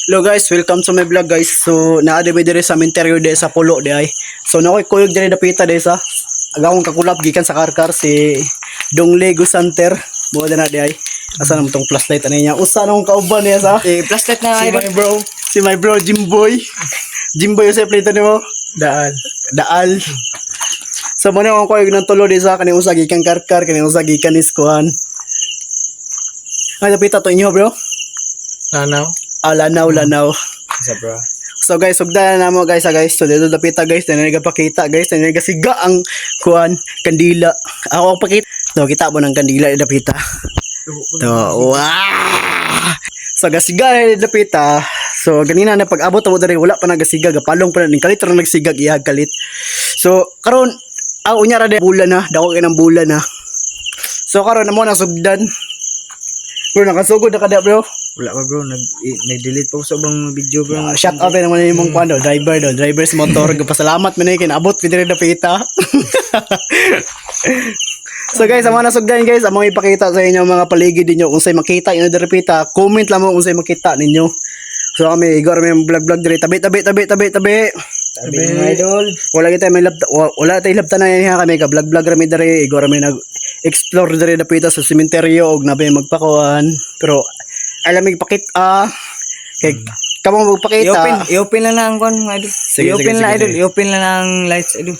Hello guys, welcome to my vlog guys. So naadami dire sa interior de sa pulo di ay. So nakoy kuyog dire dapita de sa agawong kakulap gikan sa karkar si Dong Lego Center. Mo na di ay. Asa naman tong flashlight ani niya? Usa nang kauban niya sa Flashlight na si idol. my bro. Si my bro Jimboy. Jimboy sa plate nimo. Daal. So mo na ako kuyog ng tulo di sa kani usa gikan karkar, kani usa gikan iskuhan. Ay dapita to inyo bro. Nanaw. Lanaw. Isa bro. So guys, sugdan na mo guys, guys. So dito dapita guys, na nagapakita guys, na nagasiga ang kuan kandila. Ako pakita. So kita mo ng kandila dapita. To, wow! So gasiga dapita. So ganina na pag-abot mo diri wala pa nagasiga, gapalong pa ning kalit ra nagsigag iyag kalit. So karon unya ra de bulan na, dako kay ng bulan na. So karon namo na sugdan. Bro, nakasugod na kada bro. Wala pa bro, nag-delete pa ko sa bang video bro. Shout out naman yung mong kwando, driver's motor. Pasalamat man kin abot pidire dapita. So guys, amo na sugdan guys, amo ipakita sa inyo mga paligid ninyo kung say makita inyo dapita. Comment lang mo kung say makita ninyo. So kami igor may vlog dire tabi. Sabi mga idol. Wala kita may wala tay labta na yan kami ka vlog rami dire igor may nag explore dire dapita sa sementeryo og nabay magpakuan. Pero alam mig pakita kay kamo magpakita. I-open lang ang kon mga idol. I-open lang idol, i-open lang ang lights idol.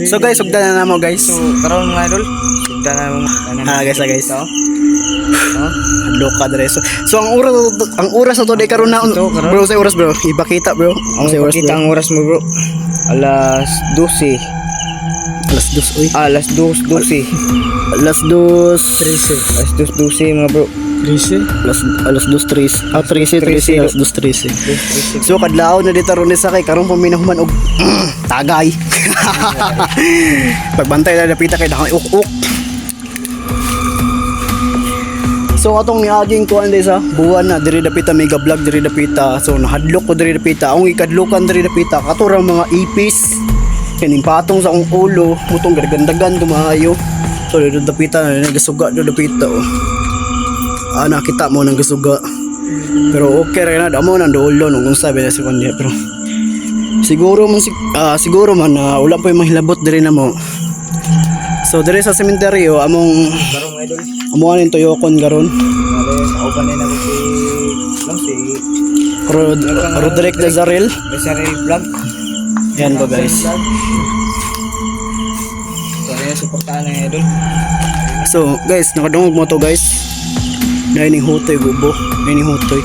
So guys, sugdan na mo guys. So karon mga idol, sugdan na mo. Guys. Loka dire. So ang oras na to day karon na bro, say oras bro. Ipakita bro. Ang say oras. Kita ang oras mo bro. Alas 12. Alas 2 oy. Alas 2:12. Alas 2:13. Alas 2:12 mga bro. 13. Alas 2:13. 13 alas 2:13. So kadlaw na dito ron ni sa kay karon paminahuman og tagay. Pagbantay na dapita kay dakay uk. So atong niaging kuan di sa buwan na diri dapita mega vlog diri dapita. So nahadlok ko diri dapita. Ang ikadlukan diri dapita katurang mga ipis. Kaning patong sa akong ulo, mutong gandagan kumaayo. So diri dapita na nagasuga do dapita oh. Nakita mo nang gasuga. Pero okay ra na damo nang dulo nung sabi na si Kundi pero siguro man wala pa yung mahilabot diri na mo. So diri sa sementeryo among Barong idol. amo aning tuyokon garon. Ako pa na si Roderick Lazarel. Lazarel vlog. Yan ba guys. So ayan suportahan ng idol. So guys, nakadungog mo to guys. Dining hutoy gubo. Dining hutoy.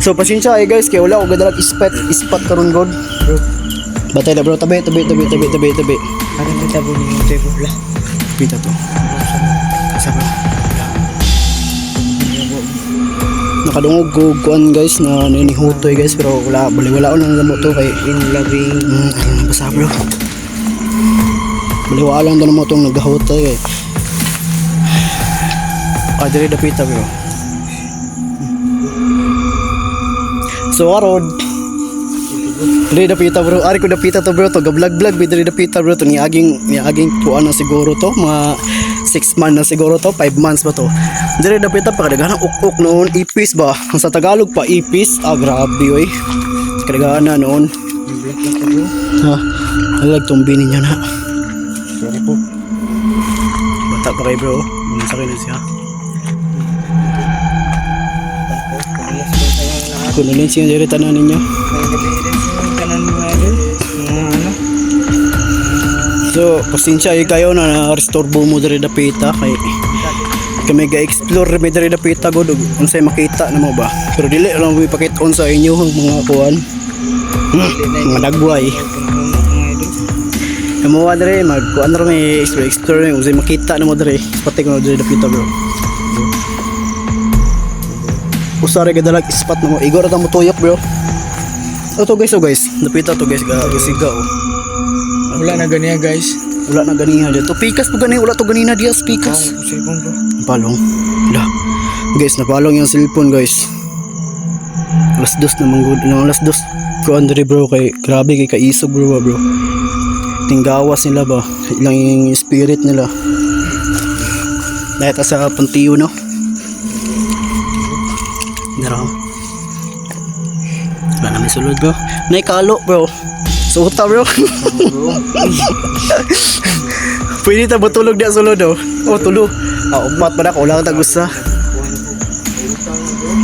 So pasensya ay guys kay wala ko gadalag ispat karon god. Bro, Batay na bro, tabi. ano kita bro ni mo tayo bro. Pita to. Sa bro. Nakadungog ko kuan guys na ninihutoy guys pero wala ko nang damo to kay In loving. ano basta bro. Baliwala lang damo tong nagahutoy kay. Diri dapita bro. So arod diri dapita bro, ari ko dapita to bro, to vlog diri dapita bro, to ni aging kuan na siguro to, mga 6 months na siguro to, 5 months ba to. Diri dapita pa kadaghan uk noon, ipis ba? Sa Tagalog pa ipis, grabe oy. Kadaghan na noon. Ha, halag tumbi niya na. Sorry po. Bata pa kay bro, muna sa kanya siya. Kununin siya diri tanan ninyo. So, pasensya kayo na restore mo diri dapita kay kami ga-explore mi diri dapita god unsay makita na mo ba. Pero dili lang mo ipakita-on sa inyo ang mga kuan. Mga dagway. Kamo diri magkuan ra mi explore unsay makita na mo diri. Pati ko diri dapita bro. Usare gadalag ispat na mo. Igor ta mo tuyok bro. Ito guys, napita to guys, gasiga oh. Wala na ganiya guys. Wala na ganiha dito. Pikas po gani, wala to ganina diya pikas. Cellphone bro. Palong. Wala. Guys, napalong yung cellphone guys. Alas 2 na manggod. Alas 2 ko andre bro kay grabe kay kaisog bro. Ning gawas nila ba? Ilang yung spirit nila. Dahil sa puntiyo no. Dara. Wala na may sulod bro. Naikalo bro. Suta bro. Pwede ta butulog dia sulod oh. Oh tulo. Upat pa na ko lang tagusa.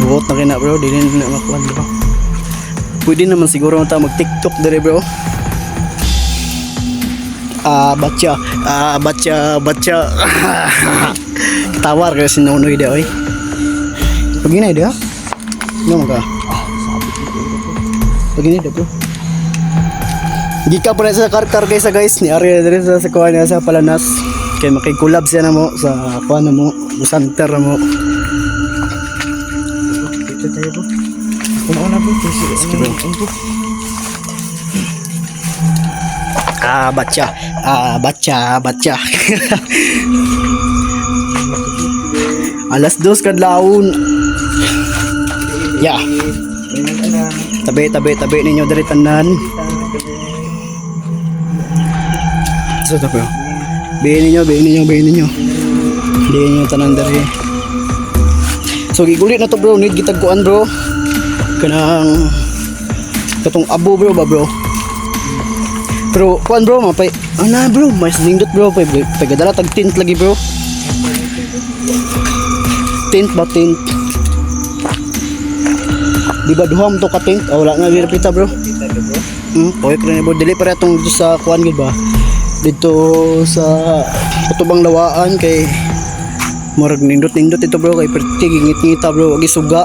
Buot na kina bro, dili na makuha bro. Pwede naman siguro ta mag TikTok dire bro. Bacha. Tawar ka si Nonoy dia oy. Pagina dia. Ngam ka. Pagina dia bro. Gika pa sa karkar guys ni Ari dire sa kuha niya sa Palanas. Kay makig-collab siya na mo sa kuha na mo, center na mo. Ito tayo bro. Kumaon na bro. Sige bro. Bacha. Alas 2 kadlawon. Yeah. Tabi ninyo diri tanan. So ta bro. Bayin ninyo. Bayin ninyo tanan diri. So gigulit na to bro, need gitagkuan bro. Kanang katong abo bro ba bro. Pero kuan bro mapay ana bro, mas lindot bro pagadala tag tint lagi bro. Tint. Di ba duham to ka tint? Wala nga girapita bro. Poy kre bro dili para tong dito sa kuan gid ba. Dito sa Kutubang Lawaan kay murag nindot ito bro kay perti ngit-ngita bro wag isuga.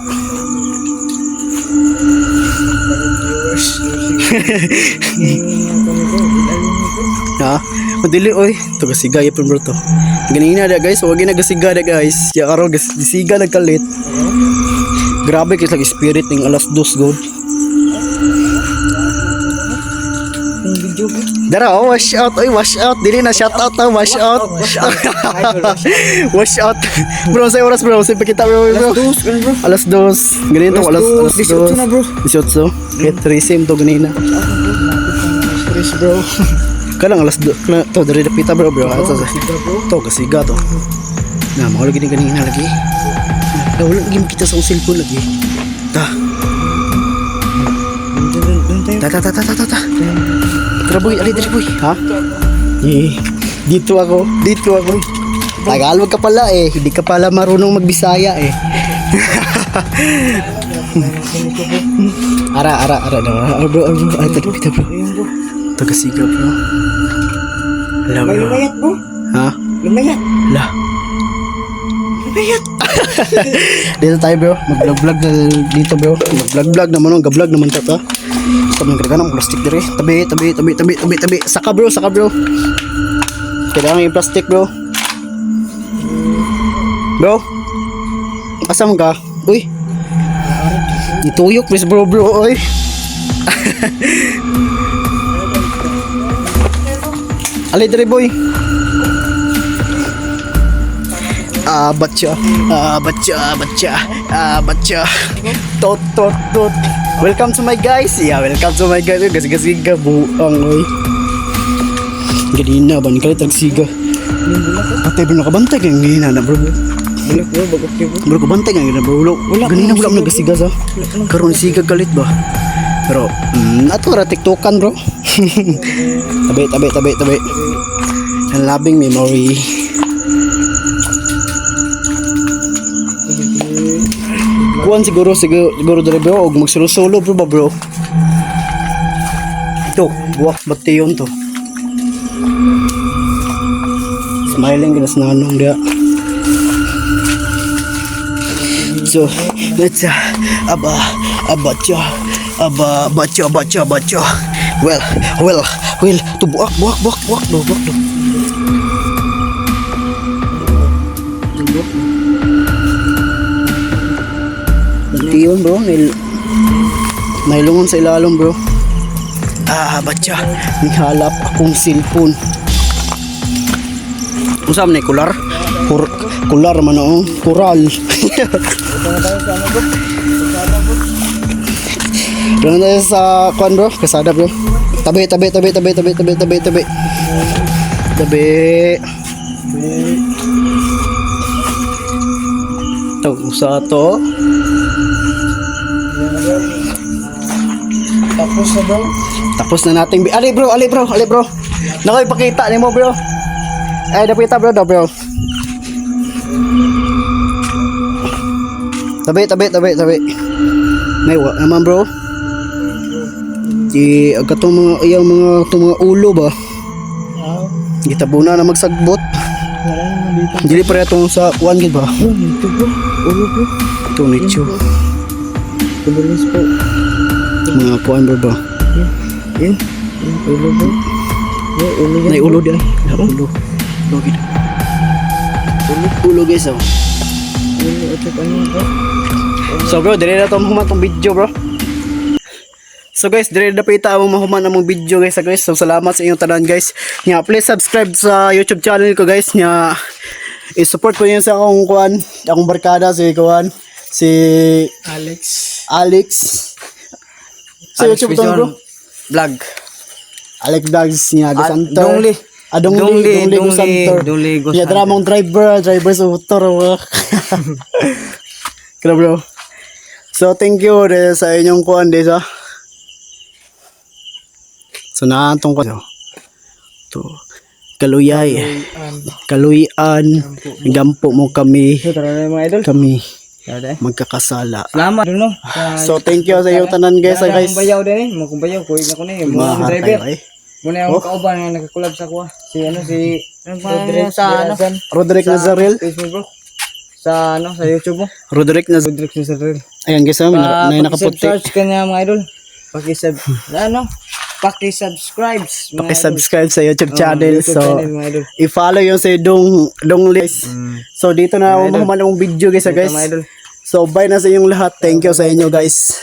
Ha? Madili oy. To gasigay pa bro to. Ganina da guys, wag ginagasiga da guys. Ya karo gasiga nagkalit. Grabe kay lag spirit ning alas 2 god. Dara, wash out. Dili na shout out na, wash out. Wash out. Bro, sa oras bro, sa pakita bro. Alas 2. Ganito alas 2 na bro. 18. Kaya trisim to ganina. Stress bro. Kalang alas 2. To dari dapita bro. To kasiga to. Na, mo lagi ganina lagi. Wala lagi kita sa cellphone lagi. Ta. Tara boy, ali diri boy. Ha? Dito ako. Tagalog ka pala eh. Hindi ka pala marunong magbisaya eh. Ara bro. Ay, kita bro. Tagasiga bro. Alam bro. Lumayat bro. Ha? Lumayat. Lah. Dito tayo bro. Mag-vlog na dito bro. Mag-vlog naman. Ga-vlog naman ta. Sabi ng ng plastic dire. Tabi. Saka bro. Kailangan yung plastic bro. Bro. Asam ka? Uy. Ituyok please bro. Uy. Ali dire boy. Bacha. Tot. Welcome to my guys. Welcome to my guys. Gas-gasiga buang oy. Gadina ba ni kay tagsiga. Patay bro nakabantay kay ngina na bro. Bro ko bantay nga bro. Ganina wala man nagasiga sa. Karon siga galit ba. Pero ato ra TikTokan bro. Tabi. Ang labing memory. Kuan siguro dere bro og magsolo-solo bro ba bro. Ito, buwak bati yun to. Smiling ginas nanong dia. So, let's bacha. Well, to buak do. Yun bro, nailungon sa ilalong bro. Bacha, nihalap akong cellphone. Usam na kular? Kular man o, kural. Doon tayo sa kuan bro, kasada bro. Tabi. Gabi. Ito, usa to. Tapos na bro. Tapos na nating ali bro. Nakoy pakita nimo bro. Ay dapita bro, bro. Tabi. May wa naman bro. Di agatong mga iyang mga ulo ba. Gitabuna na magsagbot. Wala naman dito. Dili pa itong sa kuan gid ba? Ito bro. Ulo bro. Ito nicho. Tubulis po. Mga kuan bro ba? Yan. Ulo bro. Ulo yan. Nay ulo di ay. Ulo. Ulo gid. Ulo guys oh. Ulo ito ano bro. So bro, dire na to mahuman tong video bro. So guys, dire na pita ang mahuman among video guys. So salamat sa inyong tanan guys. Nya please subscribe sa YouTube channel ko guys. Nya i-support ko yun sa akong kuan, akong barkada si kuan, si Alex. Sa YouTube to bro. Vlog. Alex Vlogs niya Gasantor. Dongli. Dongli Gasantor. Dongli Gasantor. Ya dramong driver sa motor. Kaya bro. So thank you sa inyong kuan desa. So naantong ko to kaluyay. Kaluyan. Gampo mo kami. Ito tara na mga idol. Kami Tara. magkakasala. Salamat. No. So thank you sa iyo tanan guys. Guys. Kumbayaw din eh. Mo kumbayaw ko na ko ni. Mo Mahal driver. tayo, eh. Muna yung kauban nga nagkakulab sa kuha. Si Roderick sa ano? Roderick Nazarel. Facebook bro. Sa sa YouTube mo. Roderick Nazarel. Roderick Nazarel. Ayan guys, na nakaputi. Search ka niya mga idol. Paki-subscribe. Paki-subscribe sa YouTube channel. So mga idol. i-follow yung sa Dong List. So dito na ako mahuman ng video guys. Mga idol. So bye na sa inyong lahat. Thank you sa inyo guys.